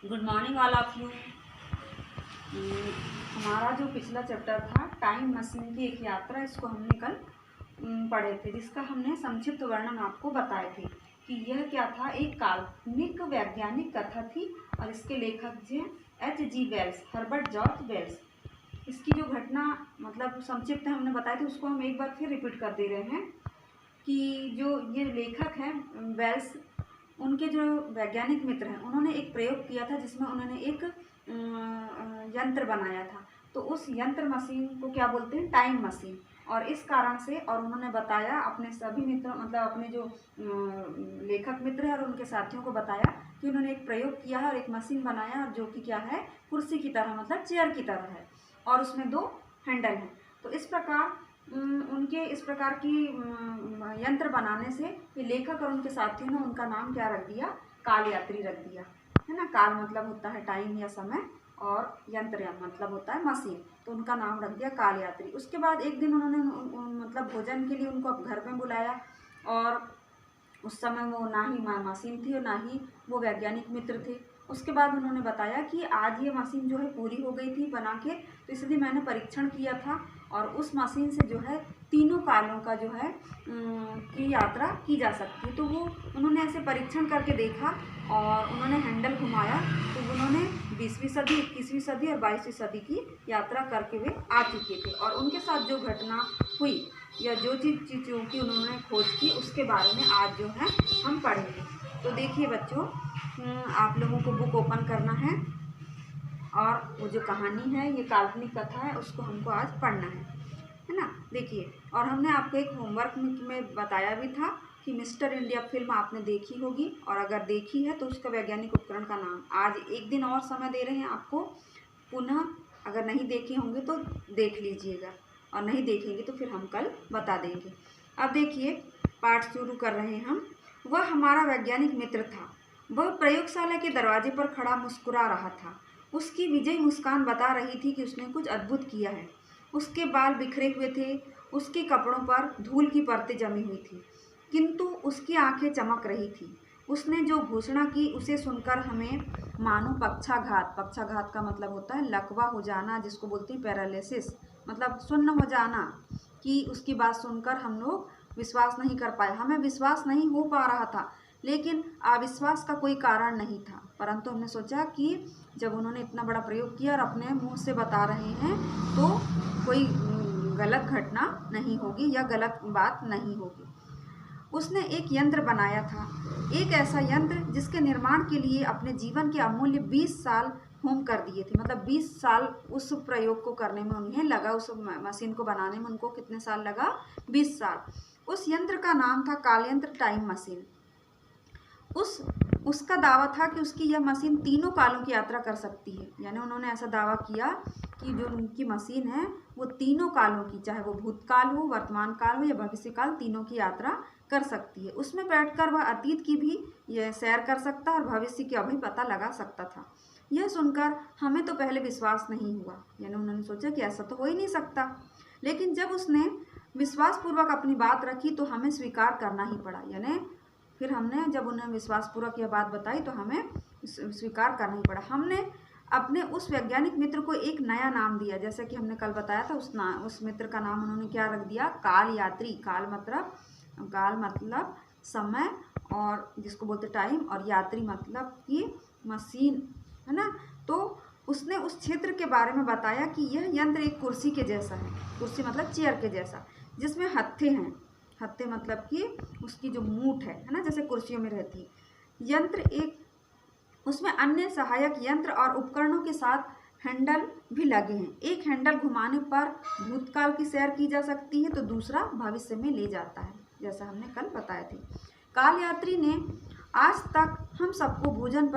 Good morning all of you. हमारा जो पिछला चैप्टर था टाइम मशीन की एक यात्रा, इसको हमने कल पढ़े थे, जिसका हमने संक्षिप्त वर्णन आपको बताए थे कि यह क्या था। एक काल्पनिक वैज्ञानिक कथा थी और इसके लेखक थे H.G. Wells, Herbert George Wells. इसकी जो घटना मतलब संक्षिप्त हमने बताए थे, उसको हम एक बार फिर रिपीट कर दे रहे हैं कि जो ये लेखक हैं वेल्स, उनके जो वैज्ञानिक मित्र हैं, उन्होंने एक प्रयोग किया था जिसमें उन्होंने एक यंत्र बनाया था। तो उस यंत्र मशीन को क्या बोलते हैं? Time machine. और इस कारण से, और उन्होंने बताया अपने सभी मित्र मतलब अपने जो लेखक मित्र हैं और उनके साथियों को बताया कि उन्होंने एक प्रयोग किया है और एक मशीन बनाया, और जो कि क्या है, कुर्सी की तरह मतलब चेयर की तरह है, और उसमें 2 हैंडल हैं। तो इस प्रकार उनके इस प्रकार की यंत्र बनाने से ये लेखक और उनके साथियों ने उनका नाम क्या रख दिया? काल यात्री रख दिया, है ना। काल मतलब होता है टाइम या समय, और यंत्र मतलब होता है मशीन, तो उनका नाम रख दिया काल यात्री। उसके बाद एक दिन उन्होंने मतलब भोजन के लिए उनको घर में बुलाया, और उस समय वो ना ही मशीन थी और ना ही वो वैज्ञानिक मित्र थे। उसके बाद उन्होंने बताया कि आज ये मशीन जो है पूरी हो गई थी बना के, तो इसलिए मैंने परीक्षण किया था, और उस मशीन से जो है तीनों कालों का जो है की यात्रा की जा सकती है। तो वो उन्होंने ऐसे परीक्षण करके देखा, और उन्होंने हैंडल घुमाया, तो उन्होंने 20वीं सदी, 21वीं सदी और 22वीं सदी की यात्रा करके वे आ चुके थे। और उनके साथ जो घटना हुई या जो चीज़ों की उन्होंने खोज की, उसके बारे में आज जो है हम पढ़ेंगे। तो देखिए बच्चों, आप लोगों को बुक ओपन करना है, और वो जो कहानी है, ये काल्पनिक कथा है, उसको हमको आज पढ़ना है ना। देखिए, और हमने आपको एक होमवर्क में बताया भी था कि मिस्टर इंडिया फिल्म आपने देखी होगी, और अगर देखी है तो उसका वैज्ञानिक उपकरण का नाम। आज एक दिन और समय दे रहे हैं आपको, पुनः अगर नहीं देखे होंगे तो देख लीजिएगा, और नहीं देखेंगे तो फिर हम कल बता देंगे। अब देखिए, पाठ शुरू कर रहे हैं हम। वह हमारा वैज्ञानिक मित्र था। वह प्रयोगशाला के दरवाजे पर खड़ा मुस्कुरा रहा था। उसकी विजयी मुस्कान बता रही थी कि उसने कुछ अद्भुत किया है। उसके बाल बिखरे हुए थे, उसके कपड़ों पर धूल की परतें जमी हुई थी, किंतु उसकी आंखें चमक रही थी। उसने जो घोषणा की उसे सुनकर हमें मानो पक्षाघात का मतलब होता है लकवा हो जाना, जिसको बोलते हैं पैरालिसिस, मतलब सुन्न हो जाना, कि उसकी बात सुनकर हम लोग विश्वास नहीं कर पाए। हमें विश्वास नहीं हो पा रहा था, लेकिन अविश्वास का कोई कारण नहीं था, परंतु हमने सोचा कि जब उन्होंने इतना बड़ा प्रयोग किया और अपने मुंह से बता रहे हैं, तो कोई गलत घटना नहीं होगी या गलत बात नहीं होगी। उसने एक यंत्र बनाया था, एक ऐसा यंत्र जिसके निर्माण के लिए अपने जीवन के अमूल्य 20 साल होम कर दिए थे। मतलब 20 साल उस प्रयोग को करने में उन्हें लगा, उस मशीन को बनाने में उनको कितने साल लगा? 20 साल। उस यंत्र का नाम था काल यंत्र, टाइम मशीन। उसका दावा था कि उसकी यह मशीन तीनों कालों की यात्रा कर सकती है। यानी उन्होंने ऐसा दावा किया कि जो उनकी मशीन है वो तीनों कालों की, चाहे वो भूतकाल हो, वर्तमान काल हो या भविष्य काल, तीनों की यात्रा कर सकती है। उसमें बैठकर वह अतीत की भी यह सैर कर सकता और भविष्य की अभी पता लगा सकता था। यह सुनकर हमें तो पहले विश्वास नहीं हुआ, यानी उन्होंने सोचा कि ऐसा तो हो ही नहीं सकता, लेकिन जब उसने विश्वासपूर्वक अपनी बात रखी तो हमें स्वीकार करना ही पड़ा। यानी फिर हमने जब उन्हें विश्वासपूर्वक यह बात बताई तो हमें स्वीकार करना ही पड़ा। हमने अपने उस वैज्ञानिक मित्र को एक नया नाम दिया, जैसे कि हमने कल बताया था। उस मित्र का नाम उन्होंने क्या रख दिया? काल यात्री। काल मतलब समय, और जिसको बोलते टाइम, और यात्री मतलब कि मशीन, है ना। तो उसने उस क्षेत्र के बारे में बताया कि यह यंत्र एक कुर्सी के जैसा है। कुर्सी मतलब चेयर के जैसा, जिसमें हत्थे हैं। हत्थे मतलब कि उसकी जो मूठ है ना, जैसे कुर्सियों में रहती है। यंत्र एक, उसमें अन्य सहायक यंत्र और उपकरणों के साथ हैंडल भी लगे हैं। एक हैंडल घुमाने पर भूतकाल की सैर की जा सकती है, तो दूसरा भविष्य में ले जाता है, जैसा हमने कल बताए थे। काल यात्री ने आज हम सबको भोजन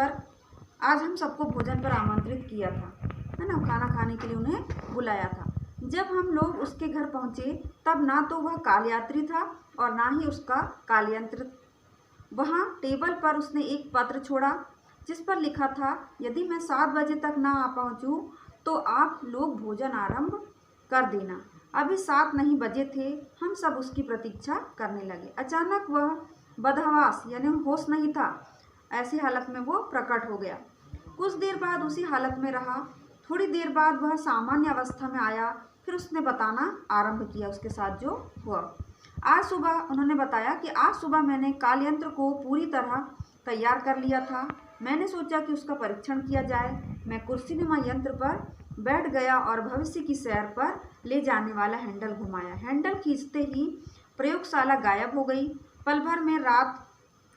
पर आमंत्रित किया था, है ना। खाना खाने के लिए उन्हें बुलाया था। जब हम लोग उसके घर पहुंचे तब ना तो वह काल यात्री था और ना ही उसका काल यंत्र। वहाँ टेबल पर उसने एक पत्र छोड़ा जिस पर लिखा था, यदि मैं 7 बजे तक ना आ पहुँचूँ तो आप लोग भोजन आरंभ कर देना। अभी 7 नहीं बजे थे। हम सब उसकी प्रतीक्षा करने लगे। अचानक वह बदहवास यानी होश नहीं था, ऐसी हालत में वो प्रकट हो गया। कुछ देर बाद उसी हालत में रहा। थोड़ी देर बाद वह सामान्य अवस्था में आया। फिर उसने बताना आरंभ किया उसके साथ जो हुआ। आज सुबह उन्होंने बताया कि आज सुबह मैंने काल यंत्र को पूरी तरह तैयार कर लिया था। मैंने सोचा कि उसका परीक्षण किया जाए। मैं कुर्सीनुमा यंत्र पर बैठ गया और भविष्य की सैर पर ले जाने वाला हैंडल घुमाया। हैंडल खींचते ही प्रयोगशाला गायब हो गई। पल भर में रात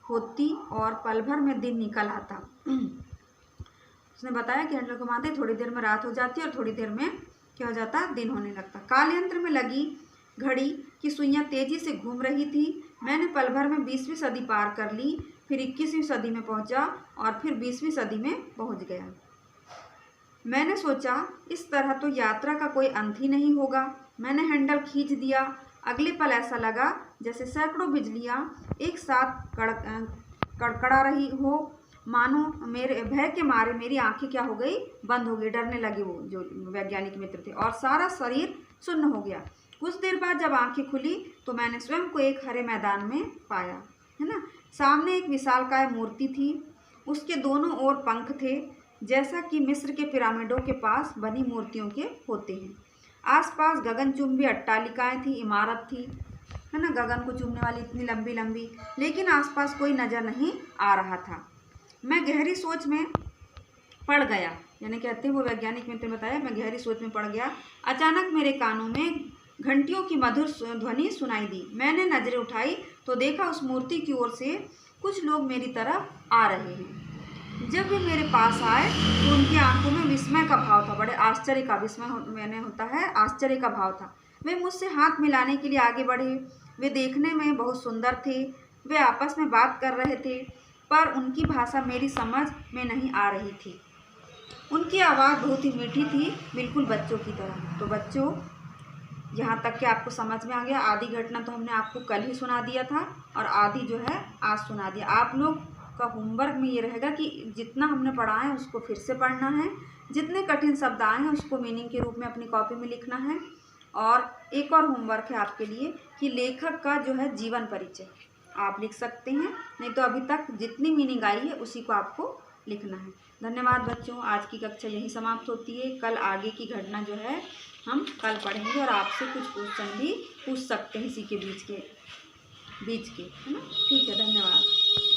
होती और पल भर में दिन निकल आता। उसने बताया कि हैंडल घुमाते थोड़ी देर में रात हो जाती और थोड़ी देर में क्या हो जाता, दिन होने लगता। काल यंत्र में लगी घड़ी की सुइयां तेजी से घूम रही थी। मैंने पल भर में 20वीं सदी पार कर ली, फिर 21वीं सदी में पहुंचा और फिर 20वीं सदी में पहुंच गया। मैंने सोचा इस तरह तो यात्रा का कोई अंत ही नहीं होगा। मैंने हैंडल खींच दिया। अगले पल ऐसा लगा जैसे सैकड़ों बिजलियां एक साथ कड़कड़ा रही हो, मानो मेरे भय के मारे मेरी आंखें क्या हो गई, बंद हो गई, डरने लगे वो जो वैज्ञानिक मित्र थे, और सारा शरीर सुन्न हो गया। कुछ देर बाद जब आंखें खुली तो मैंने स्वयं को एक हरे मैदान में पाया, है ना। सामने एक विशालकाय मूर्ति थी। उसके दोनों ओर पंख थे, जैसा कि मिस्र के पिरामिडों के पास बनी मूर्तियों के होते हैं। आसपास गगनचुंबी अट्टालिकाएं थी, इमारत थी, है ना, गगन को चूमने वाली इतनी लंबी लंबी, लेकिन आसपास कोई नजर नहीं आ रहा था। मैं गहरी सोच में पड़ गया, यानी कहते हैं वो वैज्ञानिक मित्र ने बताया, मैं गहरी सोच में पड़ गया। अचानक मेरे कानों में घंटियों की मधुर ध्वनि सुनाई दी। मैंने नजरें उठाई तो देखा उस मूर्ति की ओर से कुछ लोग मेरी तरफ आ रहे हैं। जब वे मेरे पास आए तो उनकी आंखों में विस्मय का भाव था, बड़े आश्चर्य का, विस्मय मैंने होता है आश्चर्य का भाव था। वे मुझसे हाथ मिलाने के लिए आगे बढ़े। वे देखने में बहुत सुंदर थे। वे आपस में बात कर रहे थे, पर उनकी भाषा मेरी समझ में नहीं आ रही थी। उनकी आवाज़ बहुत ही मीठी थी, बिल्कुल बच्चों की तरह। तो बच्चों, यहाँ तक कि आपको समझ में आ गया। आधी घटना तो हमने आपको कल ही सुना दिया था और आधी जो है आज सुना दिया। आप लोग का होमवर्क में ये रहेगा कि जितना हमने पढ़ा है उसको फिर से पढ़ना है, जितने कठिन शब्द आए हैं उसको मीनिंग के रूप में अपनी कॉपी में लिखना है। और एक और होमवर्क है आपके लिए कि लेखक का जो है जीवन परिचय आप लिख सकते हैं, नहीं तो अभी तक जितनी मीनिंग आई है उसी को आपको लिखना है। धन्यवाद बच्चों, आज की कक्षा यही समाप्त होती है। कल आगे की घटना जो है हम कल पढ़ेंगे और आपसे कुछ क्वेश्चन भी पूछ सकते हैं इसी के बीच के, है ना। ठीक है, धन्यवाद।